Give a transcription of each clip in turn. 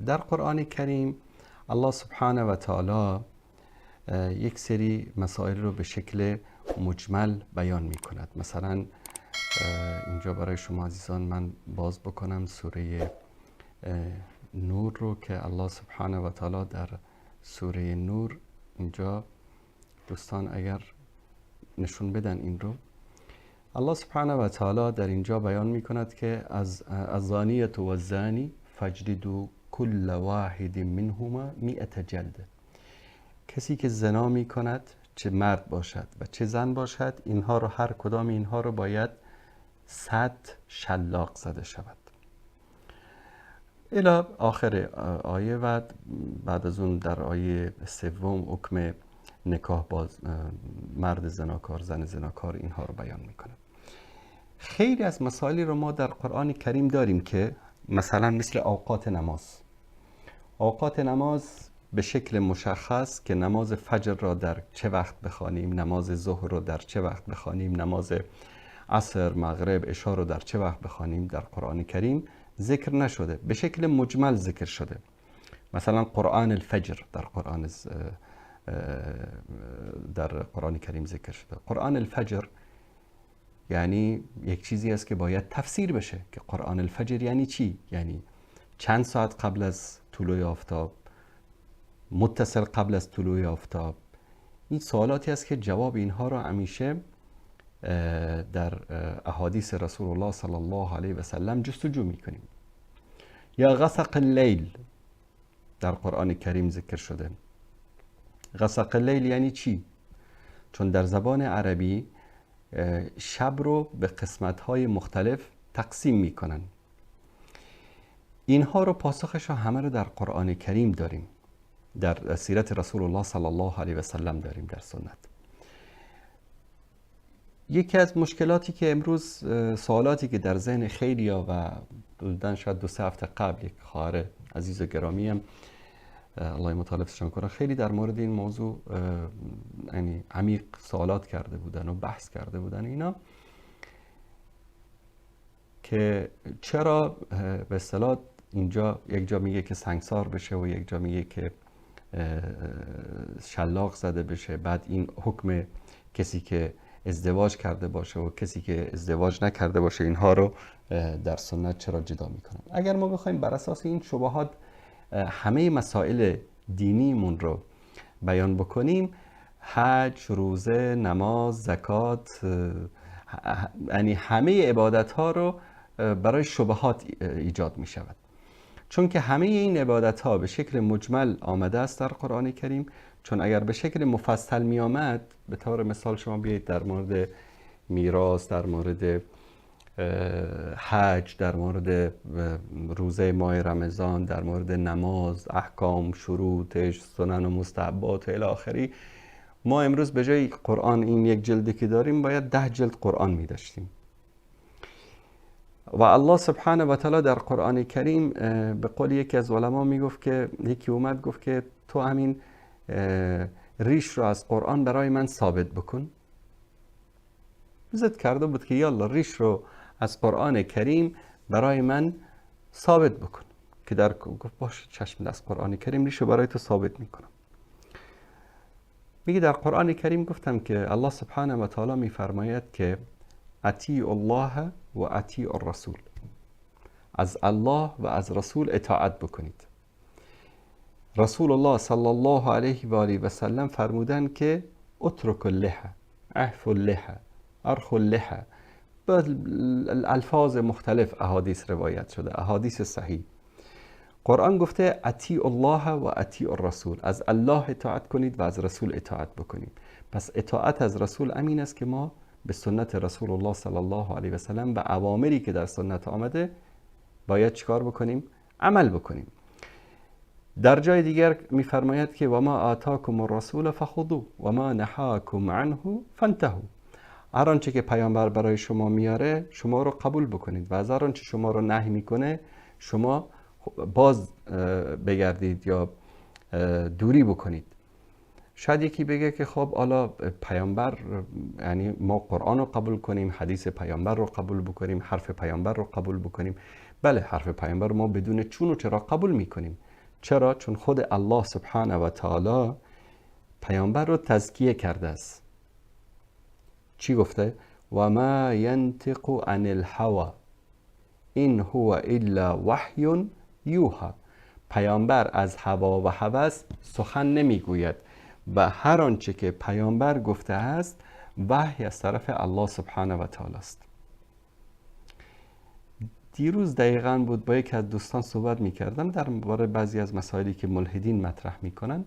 در قرآن کریم الله سبحانه و تعالی یک سری مسائل رو به شکل مجمل بیان می کند. مثلا اینجا برای شما عزیزان من باز بکنم سوره نور رو که الله سبحانه و تعالی در سوره نور اینجا، دوستان اگر نشون بدن این رو، الله سبحانه و تعالی در اینجا بیان می کند که از الزانیة و الزانی فاجلدوا کل واحد منهما 100 جلده. کسی که زنا می کند، چه مرد باشد و چه زن باشد، اینها رو، هر کدام اینها رو باید 100 شلاق زده شود الی آخر آیه. و بعد از اون در آیه سوم حکم نکاح با مرد زناکار، زن زناکار، اینها رو بیان میکنه. خیلی از مسائلی رو ما در قرآن کریم داریم که مثلا مثل اوقات نماز. اوقات نماز به شکل مشخص که نماز فجر را در چه وقت بخوانیم، نماز ظهر رو در چه وقت بخوانیم، نماز عصر، مغرب، عشاء رو در چه وقت بخوانیم، در قرآن کریم ذکر نشده، به شکل مجمل ذکر شده. مثلا قرآن الفجر در قرآن کریم ذکر شده. قرآن الفجر یعنی یک چیزی است که باید تفسیر بشه که قرآن الفجر یعنی چی؟ یعنی چند ساعت قبل از طلوع آفتاب، متصل قبل از طلوع آفتاب. این سوالاتی است که جواب اینها رو همیشه در احادیث رسول الله صلی الله علیه و سلم جستجو میکنیم. یا غسق اللیل در قرآن کریم ذکر شده. غسق اللیل یعنی چی؟ چون در زبان عربی شب رو به قسمت‌های مختلف تقسیم میکنن. اینها رو پاسخش همه رو در قرآن کریم داریم، در سیرت رسول الله صلی الله علیه و سلم داریم، در سنت. یکی از مشکلاتی که امروز، سوالاتی که در ذهن خیلیا و بودن شاید 2-3 هفته قبل یک خواهر عزیز و گرامی هم الله مطالبشان کنه خیلی در مورد این موضوع یعنی عمیق سوالات کرده بودن و بحث کرده بودن اینا، که چرا به اصطلاح اینجا یک جا میگه که سنگسار بشه و یک جا میگه که شلاق زده بشه، بعد این حکم کسی که ازدواج کرده باشه و کسی که ازدواج نکرده باشه اینها رو در سنت چرا جدا میکنن. اگر ما بخوایم بر اساس این شبهات همه مسائل دینیمون رو بیان بکنیم، حج، روزه، نماز، زکات، یعنی همه عبادت ها رو برای شبهات ایجاد می شود. چون که همه این عبادت ها به شکل مجمل آمده است در قرآن کریم. چون اگر به شکل مفصل می آمد، به طور مثال شما بیایید در مورد میراث، در مورد حج، در مورد روزه ماه رمضان، در مورد نماز، احکام، شروطش، سنن و مستحبات الی آخری، ما امروز به جای قرآن این یک جلدی که داریم باید 10 جلد قرآن می داشتیم. و الله سبحانه و تعالی در قرآن کریم به قول یکی از علما می گفت که یکی اومد گفت که تو همین ریش رو از قرآن برای من ثابت بکن. ضد کرده بود که یالا ریش رو از قرآن کریم برای من ثابت بکن، که در گفت باشه چشم، از قرآن کریم ریش رو برای تو ثابت میکنم. میگه در قرآن کریم گفتم که الله سبحانه و تعالی میفرماید که اطیع الله و اطیع الرسول، از الله و از رسول اطاعت بکنید. رسول الله صلی الله علیه و آله و سلم فرمودن که اترک اللحى، اعف اللحى، ارخ اللحى، با الفاظ مختلف احادیث روایت شده، احادیث صحیح. قرآن گفته اطیع الله و اطیع الرسول، از الله اطاعت کنید و از رسول اطاعت بکنید. پس اطاعت از رسول امین است که ما به سنت رسول الله صلی الله علیه و سلم و اوامری که در سنت آمده باید چیکار بکنیم؟ عمل بکنیم. در جای دیگر میفرماید که و ما آتاکم الرسول فخذوه و ما نهاکم عنه فانتهوا، هر آنچه که پیامبر برای شما میاره شما رو قبول بکنید و از هر آنچه شما رو نهی میکنه شما باز بگردید یا دوری بکنید. شاید یکی بگه که خب حالا پیامبر، یعنی ما قرآن رو قبول کنیم، حدیث پیامبر رو قبول بکنیم، حرف پیامبر رو قبول بکنیم. بله، حرف پیامبر رو ما بدون چون و چرا قبول میکنیم، چرا؟ چون خود الله سبحانه و تعالی پیامبر رو تزکیه کرده است. چی گفته؟ و ما ینطق عن الهوى این هو الا وحی یوحى. پیامبر از هوا و هوس سخن نمیگوید و هر آنچه که پیامبر گفته است وحی از طرف الله سبحانه و تعالی است. دیروز دقیقاً بود با یکی از دوستان صحبت میکردم در مورد بعضی از مسائلی که ملحدین مطرح میکنن.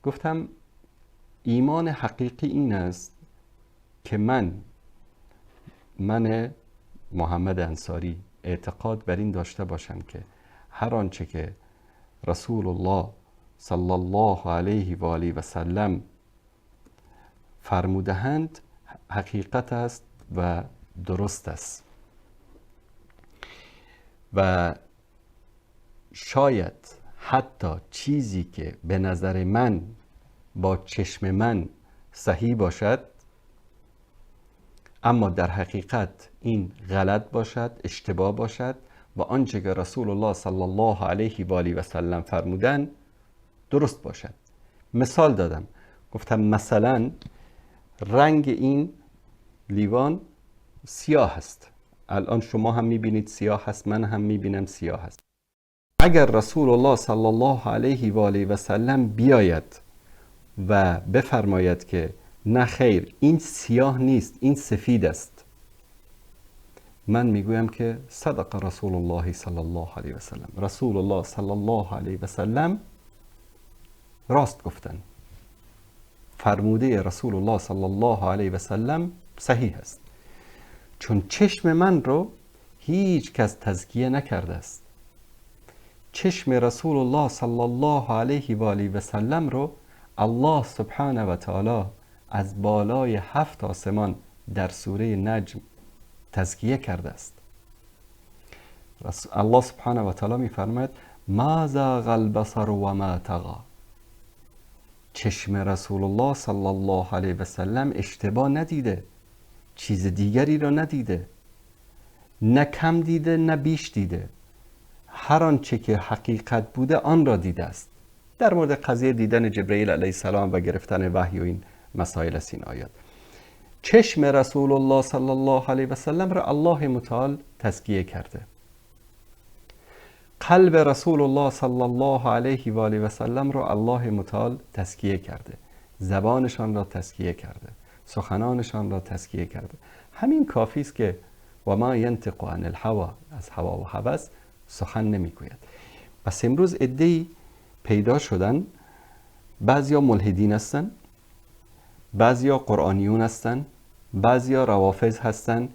گفتم ایمان حقیقی این است که من محمد انصاری اعتقاد بر این داشته باشم که هر آنچه که رسول الله صلی الله علیه و آله و سلم فرموده‌اند حقیقت است و درست است و شاید حتی چیزی که به نظر من با چشم من صحیح باشد اما در حقیقت این غلط باشد، اشتباه باشد و آنچه که رسول الله صلی الله علیه و آله و سلم فرمودن درست باشد. مثال دادم، گفتم مثلا رنگ این لیوان سیاه است. الان شما هم میبینید سیاه هست، من هم میبینم سیاه هست. اگر رسول الله صلی الله علیه و آله و سلم بیاید و بفرماید که نه خیر این سیاه نیست این سفید است، من میگویم که صدق رسول الله صلی الله علیه و سلم. رسول الله صلی الله علیه و سلم راست گفتن. فرموده رسول الله صلی الله علیه و سلم صحیح است، چون چشم من رو هیچ کس تزکیه نکرده است. چشم رسول الله صلی الله علیه و آله و سلم رو الله سبحانه و تعالی از بالای 7 آسمان در سوره نجم تزکیه کرده است. الله سبحانه و تعالی می‌فرماید ما زاغ البصر و ما طغى. چشم رسول الله صلی الله علیه و سلم اشتباه ندیده، چیز دیگری را ندیده، نه کم دیده نه بیش دیده. هر آنچه که حقیقت بوده آن را دیده است. در مورد قضیه دیدن جبرئیل علیه السلام و گرفتن وحی و این مسائل است این آیات. چشم رسول الله صلی الله علیه و سلم را الله متعال تزکیه کرده. قلب رسول الله صلی الله علیه و آله و سلم را الله متعال تزکیه کرده. زبانشان را تزکیه کرده. سخنانشان را تزکیه کرده. همین کافی است که و ما ینطق عن الهوى از هوا و هوس سخن نمیگوید. پس امروز عده‌ای پیدا شدن، بعضیا ملحدین هستن، بعضیا قرآنیون هستن، بعضیا روافض هستن،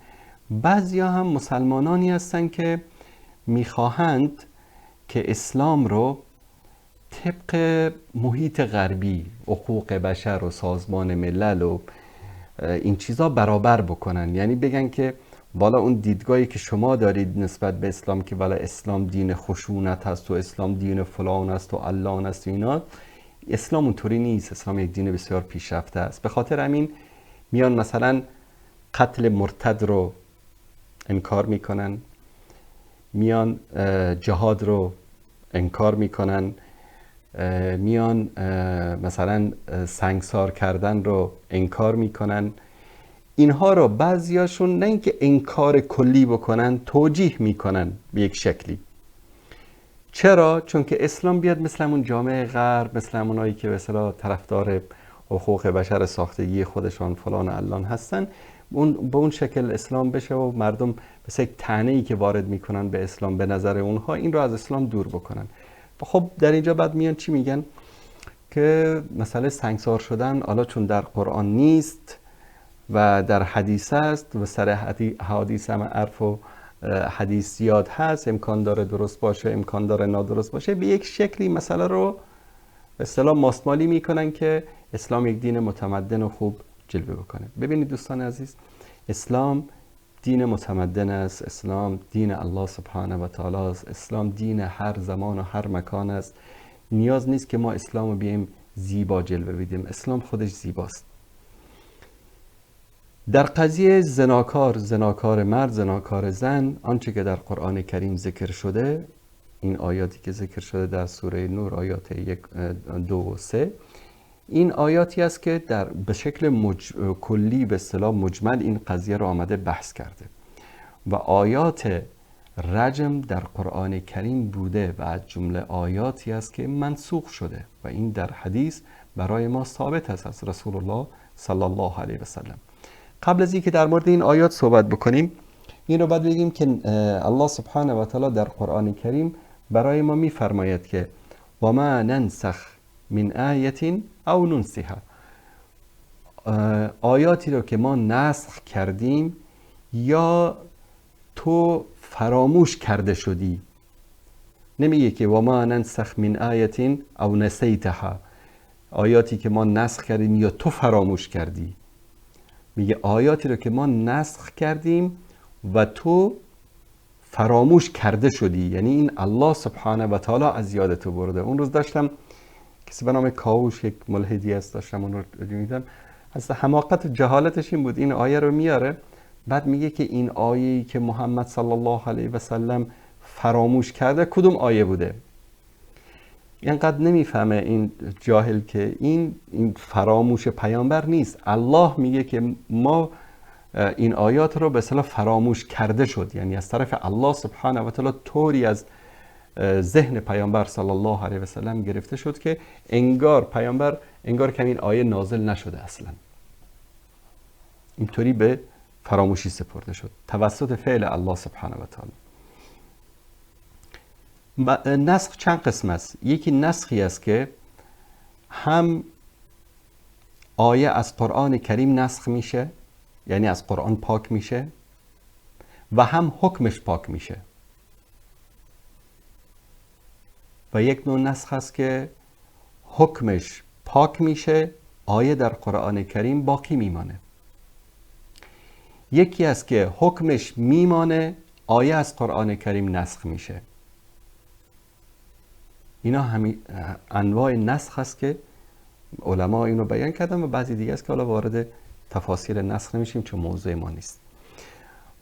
بعضیا هم مسلمانانی هستن که میخواهند که اسلام رو طبق محیط غربی، حقوق بشر و سازمان ملل و این چیزا برابر بکنن. یعنی بگن که والا اون دیدگاهی که شما دارید نسبت به اسلام که والا اسلام دین خشونت هست و اسلام دین فلان است و علان است و اینا، اسلام اونطوری نیست. اسلام یک دین بسیار پیشرفته است. به خاطر همین میان مثلا قتل مرتد رو انکار میکنن، میان جهاد رو انکار میکنن، میان مثلا سنگسار کردن رو انکار میکنن. اینها رو بعضیاشون نه اینکه انکار کلی بکنن، توجیه میکنن به یک شکلی. چرا؟ چون که اسلام بیاد مثل همون جامعه غرب، مثل همونایی که به اصطلاح طرفدار حقوق بشر ساختگی خودشان فلان علان هستن، به اون شکل اسلام بشه و مردم مثل یک طعنه‌ای که وارد میکنن به اسلام به نظر اونها این رو از اسلام دور بکنن. خب در اینجا بعد میان چی میگن؟ که مسئله سنگسار شدن حالا چون در قرآن نیست و در حدیث است و سر حدیث هم عرف و حدیث زیاد هست، امکان داره درست باشه امکان داره نادرست باشه، به یک شکلی مسئله رو به اصطلاح ماستمالی میکنن که اسلام یک دین متمدن و خوب جلوه بکنه. ببینید دوستان عزیز، اسلام دین متمدن است، اسلام دین الله سبحانه و تعالی است، اسلام دین هر زمان و هر مکان است. نیاز نیست که ما اسلام رو بیایم زیبا جلوه بدیم، اسلام خودش زیباست. در قضیه زناکار مرد، زناکار زن، آنچه که در قرآن کریم ذکر شده این آیاتی که ذکر شده در سوره نور، آیات 1 2 و 3، این آیاتی است که به شکل کلی به اصطلاح مجمل این قضیه رو آمده بحث کرده و آیات رجم در قرآن کریم بوده و از جمله آیاتی است که منسوخ شده و این در حدیث برای ما ثابت است از رسول الله صلی الله علیه و سلم. قبل از اینکه در مورد این آیات صحبت بکنیم، این رو باید بگیم که الله سبحانه و تعالی در قرآن کریم برای ما میفرماید که و ما ننسخ من آیه او ننسها، آیاتی رو که ما نسخ کردیم یا تو فراموش کرده شدی. نمیگه که و ما ننسخ من آیه او نسیتها، آیاتی که ما نسخ کردیم یا تو فراموش کردی. میگه آیاتی رو که ما نسخ کردیم و تو فراموش کرده شدی، یعنی این الله سبحانه و تعالی از یادتو برده. اون روز داشتم کسی به نام کاوش، یک ملحدی است، داشتم اون رو میدم، از حماقت و جهالتش این بود این آیه رو میاره، بعد میگه که این آیه‌ای که محمد صلی الله علیه و سلم فراموش کرده کدوم آیه بوده. اینقدر نمیفهمه این جاهل که این فراموش پیامبر نیست. الله میگه که ما این آیات رو به اصطلاح فراموش کرده شد، یعنی از طرف الله سبحانه و تعالی طوری از ذهن پیامبر صلی الله علیه و سلم گرفته شد که انگار پیامبر که این آیه نازل نشده اصلا، اینطوری به فراموشی سپرده شد توسط فعل الله سبحانه و تعالی. نسخ چند قسم است. یکی نسخی است که هم آیه از قرآن کریم نسخ میشه، یعنی از قرآن پاک میشه، و هم حکمش پاک میشه. و یک نوع نسخ است که حکمش پاک میشه، آیه در قرآن کریم باقی میمانه. یکی است که حکمش میمانه، آیه از قرآن کریم نسخ میشه. اینا همین انواع نسخ است که علما اینو بیان کردن و بعضی دیگه است که حالا وارد تفاصیل نسخ نمیشیم چون موضوع ما نیست.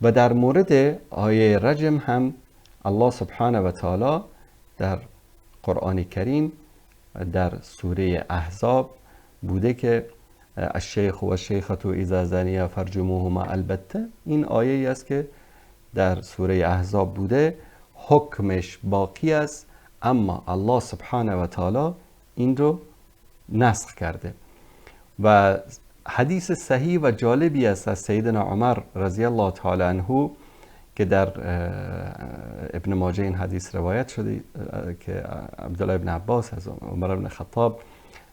و در مورد آیه رجم هم الله سبحانه و تعالی در قرآن کریم در سوره احزاب بوده که الشیخ و الشیخة اذا زنیا فرجموهما. البته این آیه است که در سوره احزاب بوده، حکمش باقی است، اما الله سبحانه و تعالی این رو نسخ کرده. و حدیث صحیح و جالبی است از سیدنا عمر رضی الله تعالی عنه که در ابن ماجه این حدیث روایت شده که عبدالله ابن عباس از عمر ابن خطاب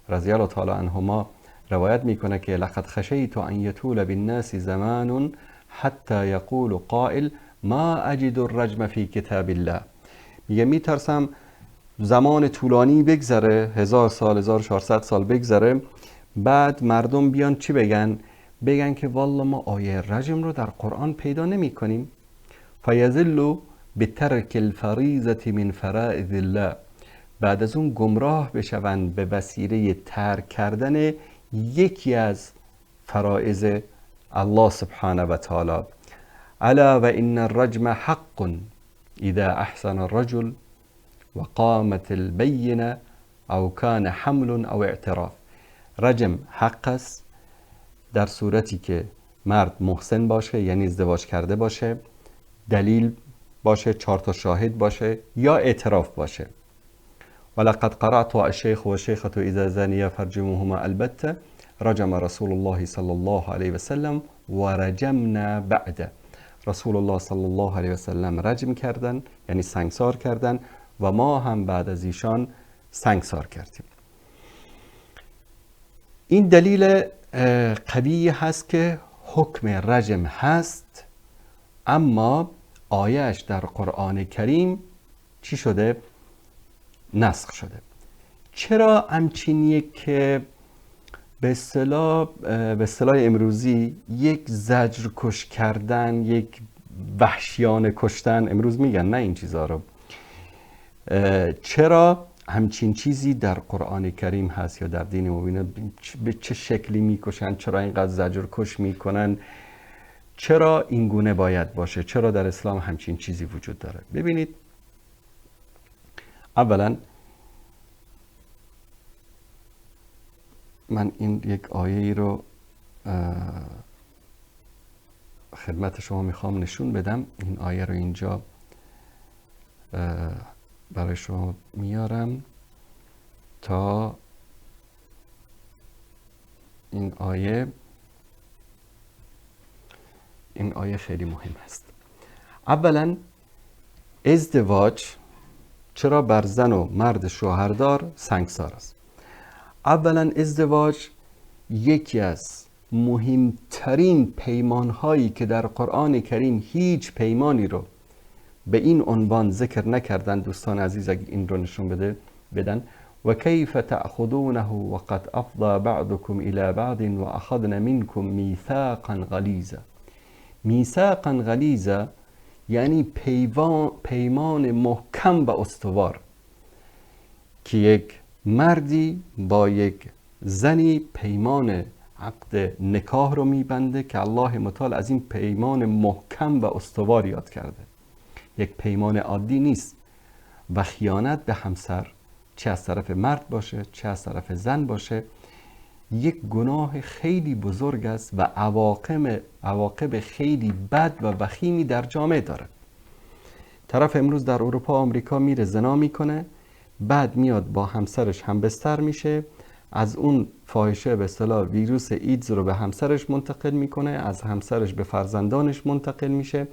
رضی الله تعالی عنهما روایت میکنه که لقد خشیت ان یطول بالناس زمان حتی یقول قائل ما اجد الرجم فی کتاب الله. میگه میترسم زمان طولانی بگذره، 1000 سال 1400 سال بگذره، بعد مردم بیان چی بگن که والله ما آیه رجم رو در قرآن پیدا نمی کنیم. فیذلوا بترک الفریضه من فرائض الله، بعد از اون گمراه بشوند به وسیله ترک کردن یکی از فرائض الله سبحانه و تعالی. الا و ان الرجم حق اذا احسن الرجل و قامت البینه او کان حمل او اعتراف. رجم حق است در صورتی که مرد محسن باشه، یعنی ازدواج کرده باشه، دلیل باشه، 4 تا شاهد باشه یا اعتراف باشه. ولقد قرأت الشیخ و الشیخة اذا زنیا فرجموهما. البته رجم رسول الله صلی الله علیه و سلم و رجمنا بعده. رسول الله صلی الله علیه و سلم رجم کردن، یعنی سنگسار کردن، و ما هم بعد از ایشان سنگسار کردیم. این دلیل قوی هست که حکم رجم هست، اما آیهش در قرآن کریم چی شده؟ نسخ شده. چرا همچین یک به اصطلاح امروزی یک زجر کش کردن، یک وحشیانه کشتن، امروز میگن نه این چیزها رو، چرا همچین چیزی در قرآن کریم هست یا در دین مبین؟ به چه شکلی میکشن؟ چرا اینقدر زجر کش میکنن؟ چرا این گونه باید باشه؟ چرا در اسلام همچین چیزی وجود داره؟ ببینید، اولا من این یک آیه رو خدمت شما میخوام نشون بدم. این آیه رو اینجا برای شما میارم تا این آیه خیلی مهم است. اولا ازدواج چرا بر زن و مرد شوهردار سنگسار است؟ اولا ازدواج یکی از مهمترین پیمانهایی که در قرآن کریم هیچ پیمانی رو به این عنوان ذکر نکردن. دوستان عزیز اگه این رو نشون بدن و کیف تأخذونه وقد افضى بعضكم الى بعض واخذن منكم میثاقا غلیظا. میثاقا غلیظا یعنی پیمان محکم و استوار که یک مردی با یک زنی پیمان عقد نکاح رو میبنده که الله متعال از این پیمان محکم و استوار یاد کرده. یک پیمان عادی نیست و خیانت به همسر، چه از طرف مرد باشه چه از طرف زن باشه، یک گناه خیلی بزرگ است و عواقب خیلی بد و وخیمی در جامعه داره. طرف امروز در اروپا آمریکا میره زنا میکنه، بعد میاد با همسرش همبستر میشه، از اون فاحشه به اصطلاح ویروس ایدز رو به همسرش منتقل میکنه، از همسرش به فرزندانش منتقل میشه.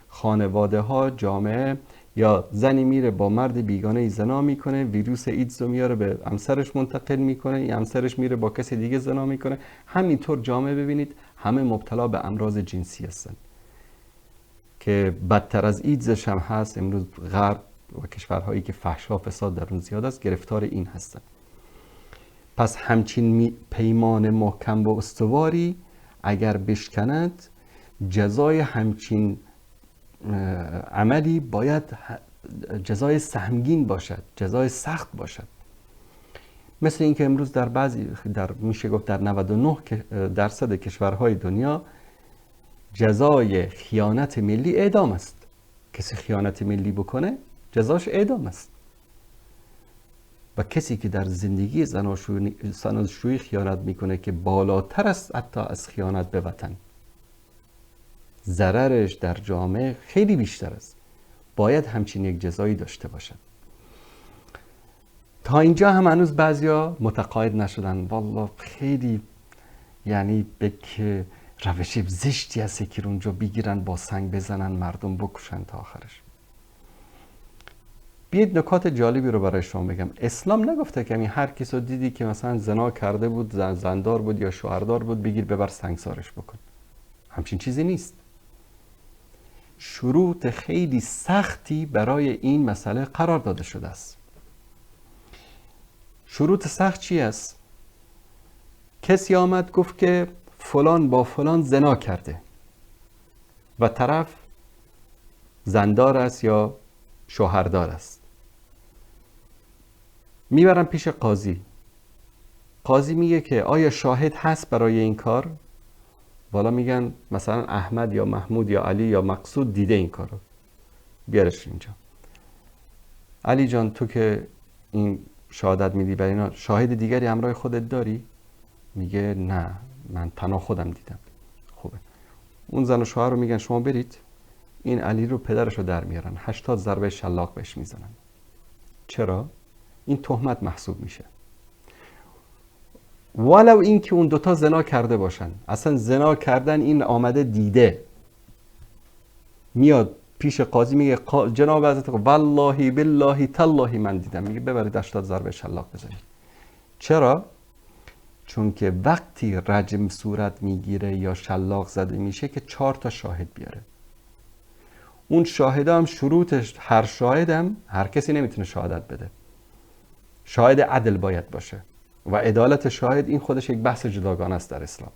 خانواده ها، جامعه، یا زنی میره با مرد بیگانه زنا میکنه، ویروس ایدز رو میاره به همسرش منتقل میکنه، یا همسرش میره با کسی دیگه زنا میکنه. همینطور جامعه ببینید همه مبتلا به امراض جنسی هستن که بدتر از ایدزش هم هست. امروز غرب و کشورهایی که فحش و فساد در اون زیاد است گرفتار این هستن. پس همچین پیمان محکم و استواری اگر بشکند، جزای همچین عملی باید جزای سهمگین باشد، جزای سخت باشد. مثل اینکه امروز میشه گفت در 99% کشورهای دنیا جزای خیانت ملی اعدام است. کسی خیانت ملی بکنه جزاش اعدام است. و کسی که در زندگی زناشویی خیانت میکنه که بالاتر است حتی از خیانت به وطن، ضررش در جامعه خیلی بیشتر است، باید همچین یک جزایی داشته باشد. تا اینجا هم هنوز بعضیا متقاعد نشدن. والله خیلی یعنی به که روش زشتی هست که اونجا بگیرن با سنگ بزنن مردم بکشن تا آخرش. بیاید نکات جالبی رو برای شما بگم. اسلام نگفته که هر کس رو دیدی که مثلا زنا کرده بود، زندار بود یا شوهردار بود، بگیر ببر سنگسارش بکن. همچین چیزی نیست. شروط خیلی سختی برای این مسئله قرار داده شده است. شروط سخت چی است؟ کسی آمد گفت که فلان با فلان زنا کرده و طرف زندار است یا شوهردار است. میبرن پیش قاضی. قاضی میگه که آیا شاهد هست برای این کار؟ والا میگن مثلا احمد یا محمود یا علی یا مقصود دیده این کارو، بیارش اینجا. علی جان تو که این شهادت میدی برای اینا، شاهد دیگری همراه خودت داری؟ میگه نه، من تنها خودم دیدم. خوبه. اون زن و شوهر رو میگن شما برید این علی رو پدرش رو در میارن، 80 ضربه شلاق بهش میزنن. چرا؟ این تهمت محسوب میشه. ولو این که اون دوتا زنا کرده باشن، اصلا زنا کردن این آمده دیده، میاد پیش قاضی میگه جناب حضرت والله بالله تالله من دیدم، میگه ببرید 80 ضربه شلاق بزنید. چرا؟ چون که وقتی رجم صورت میگیره یا شلاق زده میشه که 4 تا شاهد بیاره. اون شاهد هم شروطش، هر شاهد هم هر کسی نمیتونه شهادت بده. شاهد عدل باید باشه و عدالت شاهد این خودش یک بحث جداگانه است در اسلام.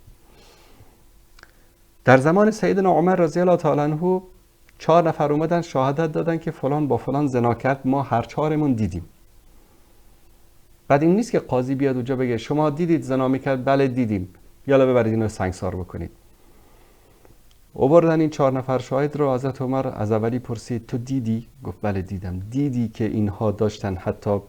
در زمان سیدنا عمر رضی الله تعالی عنه 4 نفر اومدن شهادت دادن که فلان با فلان زنا کرد، ما هر 4مون دیدیم. بعد این نیست که قاضی بیاد اونجا بگه شما دیدید زنا میکرد؟ بله دیدیم، یالا ببرید اینو سنگسار بکنید. آوردن این 4 نفر شاهد رو. حضرت عمر از اولی پرسید تو دیدی؟ گفت بله دیدم. دیدی که اینها داشتن، حتی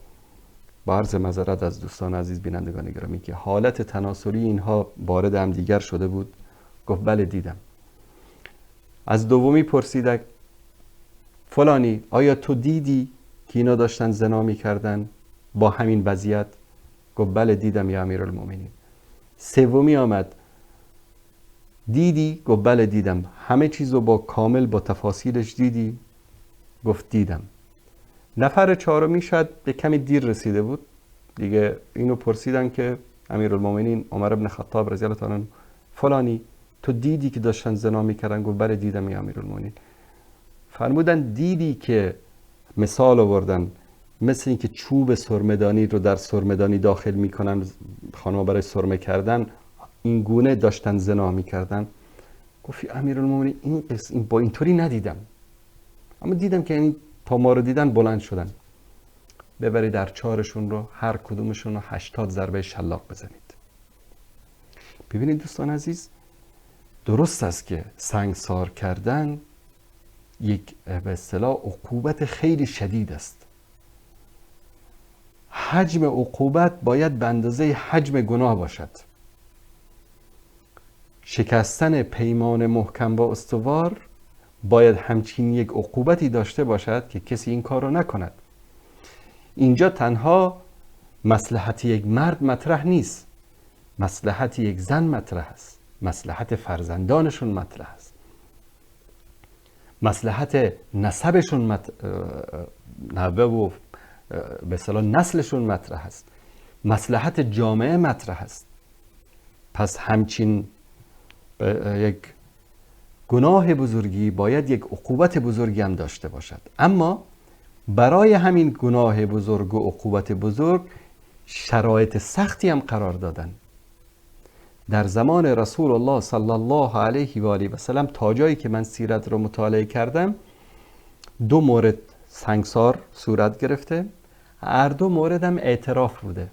با عرض معذرت از دوستان عزیز بینندگان گرامی، که حالت تناسلی اینها وارد هم دیگر شده بود؟ گفت بله دیدم. از دومی پرسید فلانی آیا تو دیدی که اینا داشتن زنا می‌کردن با همین وضعیت؟ گفت بله دیدم یا امیرالمومنین. سومی آمد دیدی؟ گفت بله دیدم. همه چیزو با کامل با تفاصیلش دیدی؟ گفت دیدم. نفر چهارمی شاید به کمی دیر رسیده بود دیگه، اینو پرسیدن که امیرالمومنین عمر بن خطاب رضی الله تعالی عنه فلانی تو دیدی که داشتن زنا میکردن؟ گفت بله دیدم یا امیرالمومنین. فرمودن دیدی که مثال آوردن مثل اینکه چوب سرمه‌دانی رو در سرمه‌دانی داخل میکنن خانم‌ها برای سرمه کردن، این گونه داشتن زنا میکردن؟ گفت امیرالمومنین این با اینطوری ندیدم، اما دیدم که این تا ما رو دیدن بلند شدن. ببرید در 4شون رو، هر کدومشون رو 80 ضربه شلاق بزنید. ببینید دوستان عزیز، درست است که سنگسار کردن یک به اصطلاح عقوبت خیلی شدید است. حجم عقوبت باید به اندازه حجم گناه باشد. شکستن پیمان محکم با استوار باید همچین یک عقوبتی داشته باشد که کسی این کار رو نکند. اینجا تنها مصلحت یک مرد مطرح نیست، مصلحت یک زن مطرح است، مصلحت فرزندانشون مطرح است، مصلحت نسبشون نوه و به اصطلاح نسلشون مطرح است، مصلحت جامعه مطرح است. پس همچین یک گناه بزرگی باید یک عقوبت بزرگی هم داشته باشد. اما برای همین گناه بزرگ و عقوبت بزرگ شرایط سختی هم قرار دادن. در زمان رسول الله صلی الله علیه و آله و سلم تا جایی که من سیرت رو مطالعه کردم 2 مورد سنگسار صورت گرفته، هر 2 مورد هم اعتراف بوده.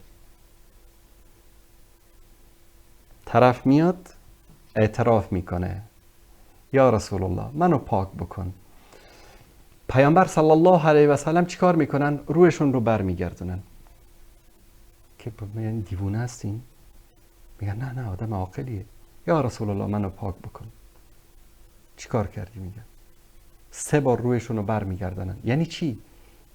طرف میاد اعتراف میکنه یا رسول الله منو پاک بکن. پیامبر صلی الله علیه و سلم چیکار میکنن؟ رویشون رو برمیگردونن. که میگن دیوونه هستین؟ میگن نه آدم عاقلیه. یا رسول الله منو پاک بکن. چیکار کردی؟ میگن 3 بار رویشون رو برمیگردونن. یعنی چی؟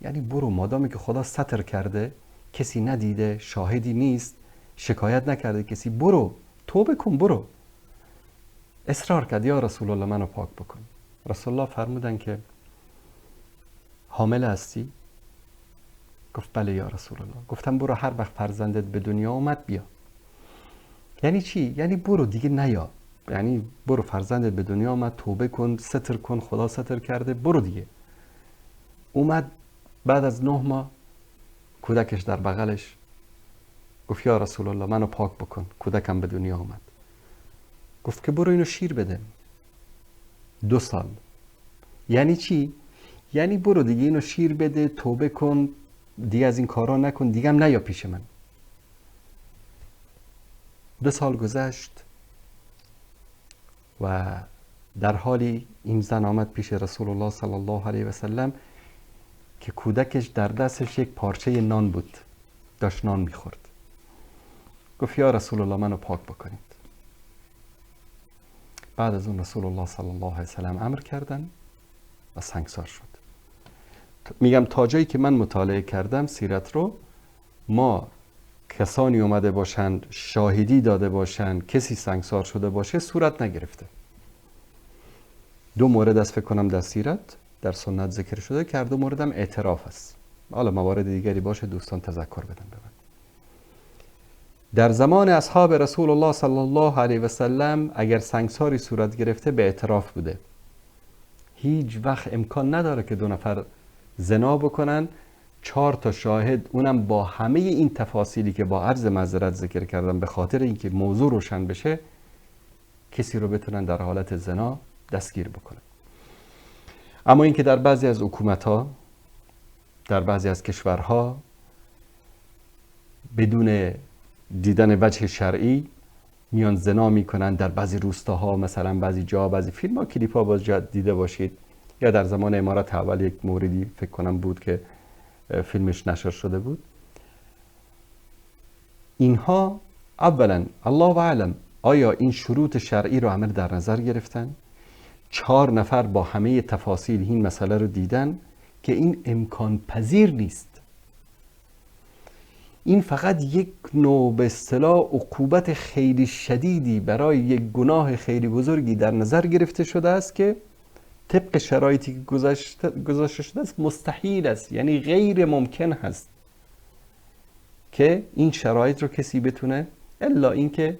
یعنی برو، مادامی که خدا ستر کرده، کسی ندیده، شاهدی نیست، شکایت نکرده کسی، برو توبه کن، برو. اصرار کرد یا رسول الله منو پاک بکن. رسول الله فرمودن که حامل هستی؟ گفت بله یا رسول الله. گفتم برو، هر وقت فرزندت به دنیا اومد بیا. یعنی چی؟ یعنی برو دیگه نیا. یعنی برو، فرزندت به دنیا اومد، توبه کن، ستر کن، خدا ستر کرده، برو دیگه. اومد بعد از 9 ماه کودکش در بغلش. گفت یا رسول الله منو پاک بکن، کودکم به دنیا اومد. گفت که برو اینو شیر بده. 2 سال. یعنی چی؟ یعنی برو دیگه اینو شیر بده، توبه کن، دیگه از این کارا نکن، دیگه هم نیا پیش من. 2 سال گذشت و در حالی این زن آمد پیش رسول الله صلی الله علیه و سلم که کودکش در دستش یک پارچه نان بود، داشت نان میخورد. گفت یا رسول الله منو پاک بکنید. بعد از اون رسول الله صلی الله علیه و سلم امر کردن و سنگسار شد. میگم تا جایی که من مطالعه کردم سیرت رو، ما کسانی اومده باشند شاهدی داده باشند کسی سنگسار شده باشه صورت نگرفته. 2 مورد است فکر کنم در سیرت در سنت ذکر شده که هر 2 مورد هم اعتراف است. حالا موارد دیگری باشه دوستان تذکر بدن به من. در زمان اصحاب رسول الله صلی الله علیه و سلم اگر سنگساری صورت گرفته به اعتراف بوده. هیچ وقت امکان نداره که 2 نفر زنا بکنن 4 تا شاهد، اونم با همه این تفاصیلی که با عرض معذرت ذکر کردم به خاطر اینکه موضوع روشن بشه، کسی رو بتونن در حالت زنا دستگیر بکنن. اما اینکه در بعضی از حکومت‌ها، در بعضی از کشورها بدون دیدن وجه شرعی میان زنا میکنن در بعضی روستاها، مثلا بعضی جا، بعضی فیلم ها، کلیپ ها باز دیده باشید، یا در زمان امارت اول یک موردی فکر کنم بود که فیلمش نشر شده بود. اینها اولا الله اعلم آیا این شروط شرعی رو همه در نظر گرفتن؟ 4 نفر با همه تفاصیل این مسئله رو دیدن که این امکان پذیر نیست. این فقط یک نوع به اصطلاح عقوبت خیلی شدیدی برای یک گناه خیلی بزرگی در نظر گرفته شده است که طبق شرایطی که گذاشته شده است مستحیل است، یعنی غیر ممکن هست که این شرایط رو کسی بتونه، الا اینکه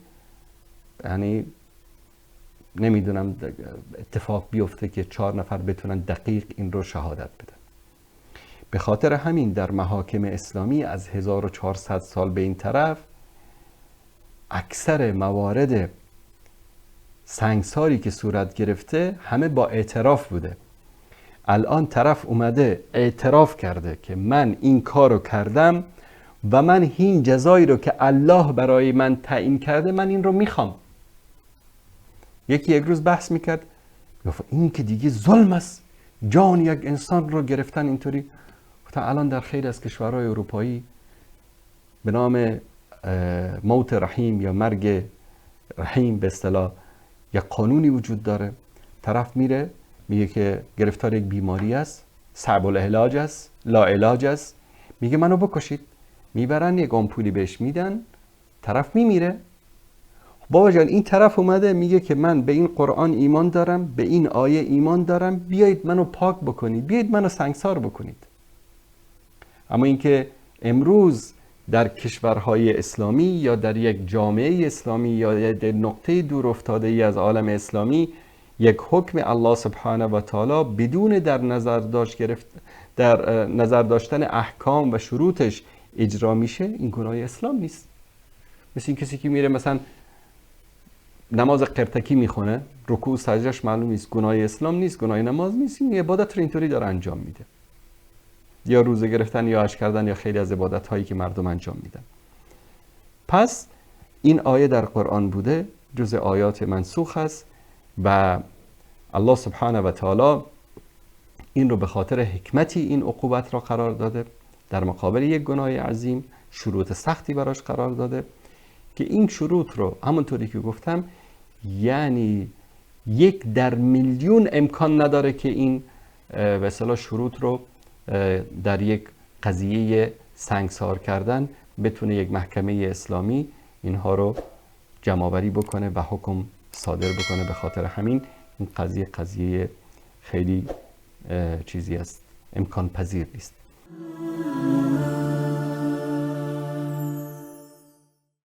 یعنی نمیدونم اتفاق بیفته که 4 نفر بتونن دقیق این رو شهادت بدن. به خاطر همین در محاکم اسلامی از 1400 سال به این طرف اکثر موارد سنگساری که صورت گرفته همه با اعتراف بوده. الان طرف اومده اعتراف کرده که من این کارو کردم و من این جزایی رو که الله برای من تعیین کرده من این رو میخوام. یکی یک روز بحث میکرد این که دیگه ظلم است، جان یک انسان رو گرفتن اینطوری. الان در خیلی از کشورهای اروپایی به نام موت رحیم یا مرگ رحیم به اصطلاح یک قانونی وجود داره. طرف میره میگه که گرفتار یک بیماری است، صعب العلاج است، لا علاج است، میگه منو بکشید، میبرن یک آمپولی بهش میدن، طرف میمیره. بابا جان این طرف اومده میگه که من به این قرآن ایمان دارم، به این آیه ایمان دارم، بیایید منو پاک بکنید، بیایید منو سنگسار بکنید. اما اینکه امروز در کشورهای اسلامی یا در یک جامعه اسلامی یا در نقطه دور افتاده ای از عالم اسلامی یک حکم الله سبحانه و تعالی بدون در نظر داشتن احکام و شروطش اجرا میشه، این گناه اسلام نیست. مثل این کسی که میره مثلا نماز قرتکی میخونه، رکوع سجدهش معلوم نیست، گناه اسلام نیست، گناه نماز نیست، این عبادت رو اینطوری داره انجام میده. یا روزه گرفتن یا حج کردن یا خیلی از عبادت هایی که مردم انجام میدن. پس این آیه در قرآن بوده، جز آیات منسوخ است و الله سبحانه و تعالی این رو به خاطر حکمتی این عقوبت را قرار داده، در مقابل یک گناه عظیم شروط سختی براش قرار داده که این شروط رو همونطوری که گفتم یعنی 1 در میلیون امکان نداره که این به اصطلاح شروط رو در یک قضیه سنگسار کردن بتونه یک محکمه اسلامی اینها رو جمع‌آوری بکنه و حکم صادر بکنه. به خاطر همین این قضیه خیلی چیزی است، امکان پذیر نیست.